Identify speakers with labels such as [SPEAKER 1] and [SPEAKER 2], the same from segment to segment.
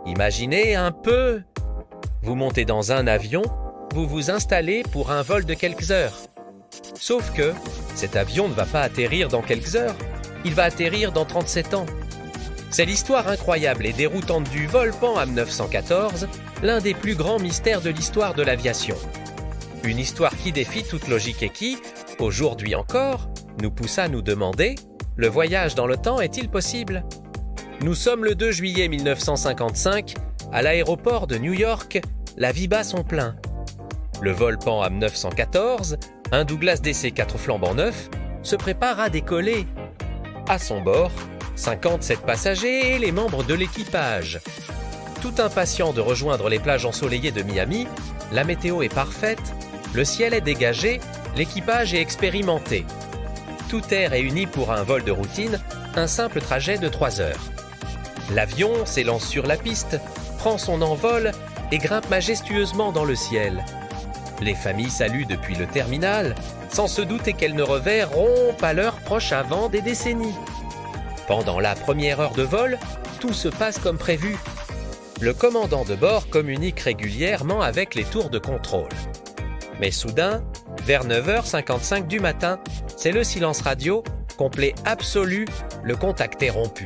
[SPEAKER 1] Imaginez un peu. Vous montez dans un avion, vous vous installez pour un vol de quelques heures. Sauf que cet avion ne va pas atterrir dans quelques heures, il va atterrir dans 37 ans. C'est l'histoire incroyable et déroutante du vol Pan AM 914, l'un des plus grands mystères de l'histoire de l'aviation. Une histoire qui défie toute logique et qui, aujourd'hui encore, nous pousse à nous demander « Le voyage dans le temps est-il possible ?» Nous sommes le 2 juillet 1955, à l'aéroport de New York, la vie bat son plein. Le vol Pan AM 914, un Douglas DC-4 flambant neuf, se prépare à décoller. À son bord, 57 passagers et les membres de l'équipage. Tout impatient de rejoindre les plages ensoleillées de Miami, la météo est parfaite, le ciel est dégagé, l'équipage est expérimenté. Tout est réuni pour un vol de routine, un simple trajet de 3 heures. L'avion s'élance sur la piste, prend son envol et grimpe majestueusement dans le ciel. Les familles saluent depuis le terminal, sans se douter qu'elles ne reverront pas l'heure proche avant des décennies. Pendant la première heure de vol, tout se passe comme prévu. Le commandant de bord communique régulièrement avec les tours de contrôle. Mais soudain, vers 9h55 du matin, c'est le silence radio, complet absolu, le contact est rompu.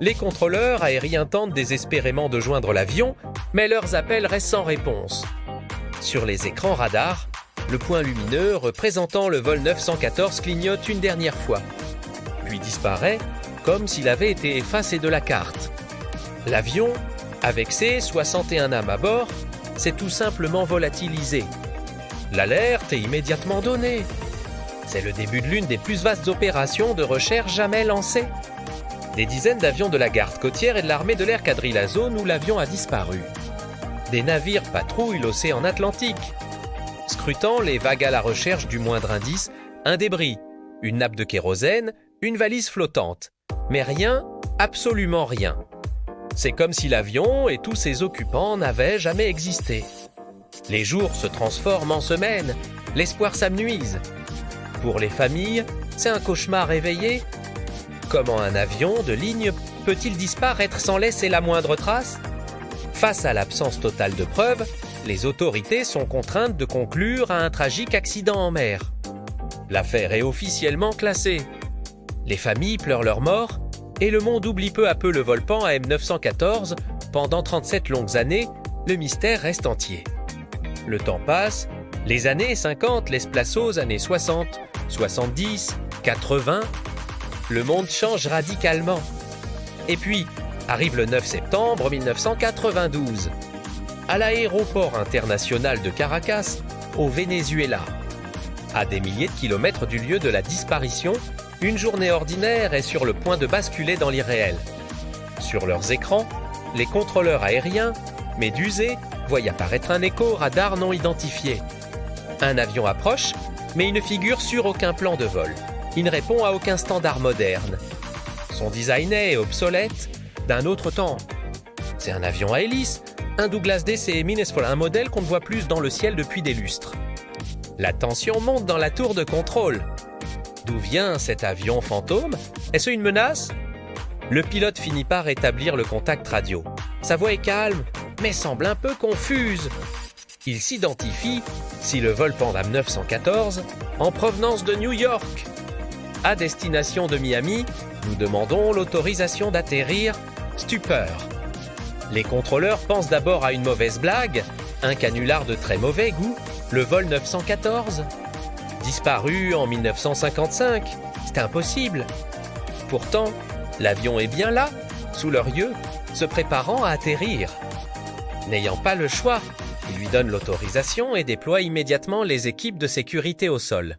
[SPEAKER 1] Les contrôleurs aériens tentent désespérément de joindre l'avion, mais leurs appels restent sans réponse. Sur les écrans radars, le point lumineux représentant le vol 914 clignote une dernière fois, puis disparaît comme s'il avait été effacé de la carte. L'avion, avec ses 61 âmes à bord, s'est tout simplement volatilisé. L'alerte est immédiatement donnée. C'est le début de l'une des plus vastes opérations de recherche jamais lancées. Des dizaines d'avions de la garde côtière et de l'armée de l'air quadrillent la zone où l'avion a disparu. Des navires patrouillent l'océan Atlantique, scrutant les vagues à la recherche du moindre indice, un débris, une nappe de kérosène, une valise flottante. Mais rien, absolument rien. C'est comme si l'avion et tous ses occupants n'avaient jamais existé. Les jours se transforment en semaines, l'espoir s'amenuise. Pour les familles, c'est un cauchemar réveillé. Comment un avion de ligne peut-il disparaître sans laisser la moindre trace ? Face à l'absence totale de preuves, les autorités sont contraintes de conclure à un tragique accident en mer. L'affaire est officiellement classée. Les familles pleurent leur mort et le monde oublie peu à peu le vol Pan AM 914. Pendant 37 longues années, le mystère reste entier. Le temps passe, les années 50 laissent place aux années 60, 70, 80. Le monde change radicalement. Et puis, arrive le 9 septembre 1992, à l'aéroport international de Caracas, au Venezuela. À des milliers de kilomètres du lieu de la disparition, une journée ordinaire est sur le point de basculer dans l'irréel. Sur leurs écrans, les contrôleurs aériens, médusés, voient apparaître un écho radar non identifié. Un avion approche, mais il ne figure sur aucun plan de vol. Il ne répond à aucun standard moderne. Son design est obsolète, d'un autre temps. C'est un avion à hélice, un Douglas DC Minnesota, un modèle qu'on ne voit plus dans le ciel depuis des lustres. La tension monte dans la tour de contrôle. D'où vient cet avion fantôme ? Est-ce une menace ? Le pilote finit par établir le contact radio. Sa voix est calme, mais semble un peu confuse. Il s'identifie, si le vol Pan AM 914, en provenance de New York. À destination de Miami, nous demandons l'autorisation d'atterrir. Stupeur. Les contrôleurs pensent d'abord à une mauvaise blague, un canular de très mauvais goût, le vol 914. Disparu en 1955, c'est impossible. Pourtant, l'avion est bien là, sous leurs yeux, se préparant à atterrir. N'ayant pas le choix, ils lui donnent l'autorisation et déploient immédiatement les équipes de sécurité au sol.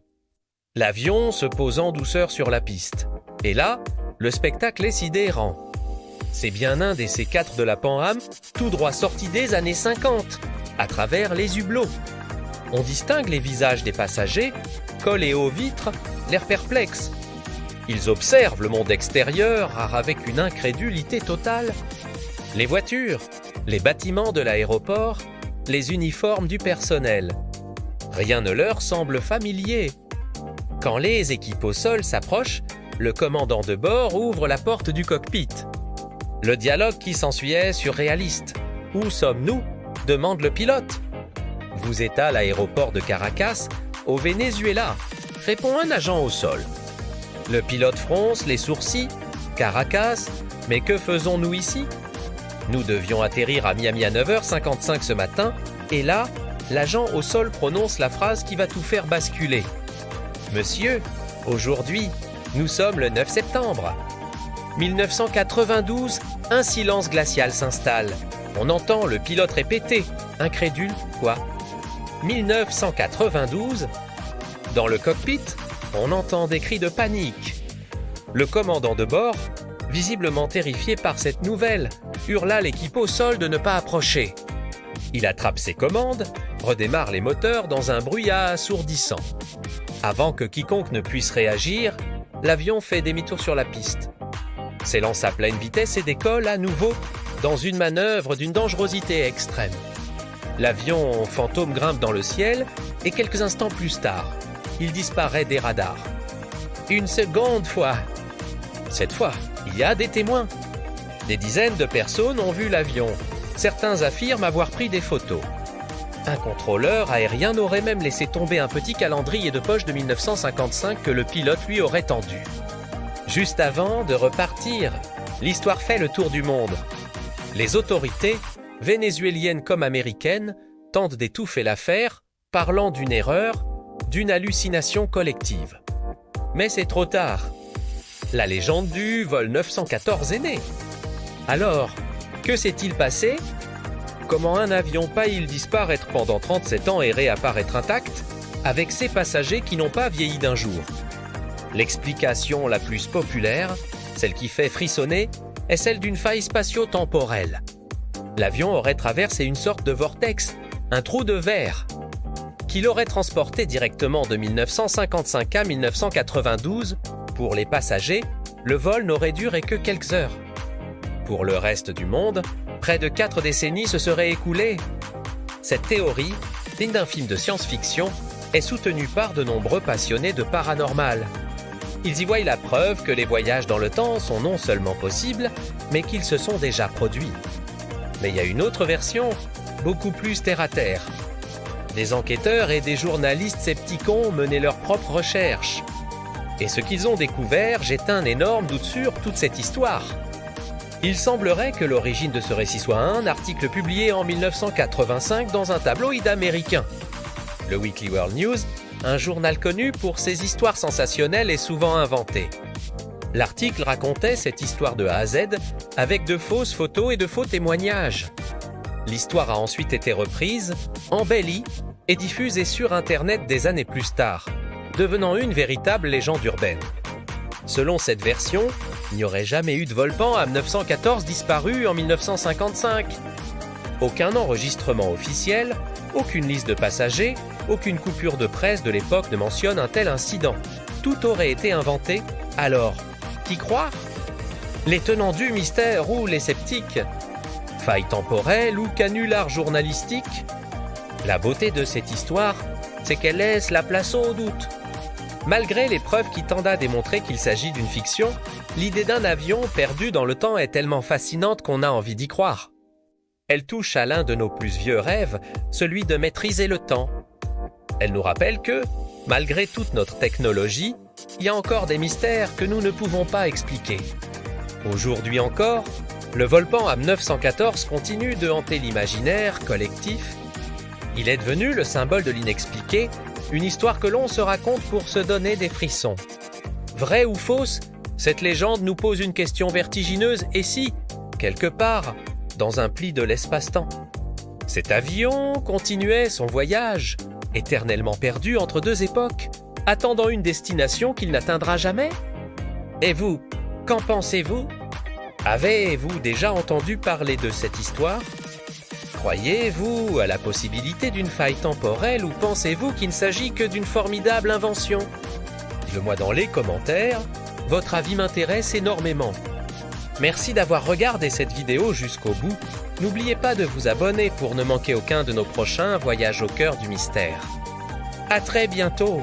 [SPEAKER 1] L'avion se pose en douceur sur la piste. Et là, le spectacle est sidérant. C'est bien un des C4 de la Pan Am, tout droit sorti des années 50, à travers les hublots. On distingue les visages des passagers, collés aux vitres, l'air perplexe. Ils observent le monde extérieur avec une incrédulité totale. Les voitures, les bâtiments de l'aéroport, les uniformes du personnel. Rien ne leur semble familier. Quand les équipes au sol s'approchent, le commandant de bord ouvre la porte du cockpit. Le dialogue qui s'ensuit est surréaliste. « Où sommes-nous » demande le pilote. « Vous êtes à l'aéroport de Caracas, au Venezuela » répond un agent au sol. Le pilote fronce les sourcils. « Caracas, mais que faisons-nous ici ?» Nous devions atterrir à Miami à 9h55 ce matin, et là, l'agent au sol prononce la phrase qui va tout faire basculer. « Monsieur, aujourd'hui, nous sommes le 9 septembre. » 1992, un silence glacial s'installe. On entend le pilote répéter, incrédule, quoi ? 1992, dans le cockpit, on entend des cris de panique. Le commandant de bord, visiblement terrifié par cette nouvelle, hurle à l'équipe au sol de ne pas approcher. Il attrape ses commandes, redémarre les moteurs dans un bruit assourdissant. Avant que quiconque ne puisse réagir, l'avion fait demi-tour sur la piste, s'élance à pleine vitesse et décolle à nouveau dans une manœuvre d'une dangerosité extrême. L'avion fantôme grimpe dans le ciel et quelques instants plus tard, il disparaît des radars. Une seconde fois. Cette fois, il y a des témoins. Des dizaines de personnes ont vu l'avion. Certains affirment avoir pris des photos. Un contrôleur aérien aurait même laissé tomber un petit calendrier de poche de 1955 que le pilote lui aurait tendu. Juste avant de repartir, l'histoire fait le tour du monde. Les autorités, vénézuéliennes comme américaines, tentent d'étouffer l'affaire, parlant d'une erreur, d'une hallucination collective. Mais c'est trop tard. La légende du vol 914 est née. Alors, que s'est-il passé ? Comment un avion faillit disparaître pendant 37 ans et réapparaître intact, avec ses passagers qui n'ont pas vieilli d'un jour ? L'explication la plus populaire, celle qui fait frissonner, est celle d'une faille spatio-temporelle. L'avion aurait traversé une sorte de vortex, un trou de verre, qui l'aurait transporté directement de 1955 à 1992. Pour les passagers, le vol n'aurait duré que quelques heures. Pour le reste du monde, près de 4 décennies se seraient écoulées. Cette théorie, digne d'un film de science-fiction, est soutenue par de nombreux passionnés de paranormal. Ils y voient la preuve que les voyages dans le temps sont non seulement possibles, mais qu'ils se sont déjà produits. Mais il y a une autre version, beaucoup plus terre-à-terre. Des enquêteurs et des journalistes sceptiques ont mené leurs propres recherches. Et ce qu'ils ont découvert jette un énorme doute sur toute cette histoire. Il semblerait que l'origine de ce récit soit un article publié en 1985 dans un tabloïd américain. Le Weekly World News, un journal connu pour ses histoires sensationnelles et souvent inventées. L'article racontait cette histoire de A à Z avec de fausses photos et de faux témoignages. L'histoire a ensuite été reprise, embellie et diffusée sur Internet des années plus tard, devenant une véritable légende urbaine. Selon cette version, il n'y aurait jamais eu de Volpan AM 914 disparu en 1955. Aucun enregistrement officiel, aucune liste de passagers, aucune coupure de presse de l'époque ne mentionne un tel incident. Tout aurait été inventé. Alors, qui croire ? Les tenants du mystère ou les sceptiques ? Faille temporelle ou canular journalistique ? La beauté de cette histoire, c'est qu'elle laisse la place au doute. Malgré les preuves qui tendent à démontrer qu'il s'agit d'une fiction, l'idée d'un avion perdu dans le temps est tellement fascinante qu'on a envie d'y croire. Elle touche à l'un de nos plus vieux rêves, celui de maîtriser le temps. Elle nous rappelle que, malgré toute notre technologie, il y a encore des mystères que nous ne pouvons pas expliquer. Aujourd'hui encore, le Volpan AM 914 continue de hanter l'imaginaire collectif. Il est devenu le symbole de l'inexpliqué, une histoire que l'on se raconte pour se donner des frissons. Vraie ou fausse, cette légende nous pose une question vertigineuse et si, quelque part, dans un pli de l'espace-temps, cet avion continuait son voyage, éternellement perdu entre deux époques, attendant une destination qu'il n'atteindra jamais ? Et vous, qu'en pensez-vous ? Avez-vous déjà entendu parler de cette histoire ? Croyez-vous à la possibilité d'une faille temporelle ou pensez-vous qu'il ne s'agit que d'une formidable invention ? Dites-le-moi dans les commentaires, votre avis m'intéresse énormément. Merci d'avoir regardé cette vidéo jusqu'au bout. N'oubliez pas de vous abonner pour ne manquer aucun de nos prochains voyages au cœur du mystère. À très bientôt!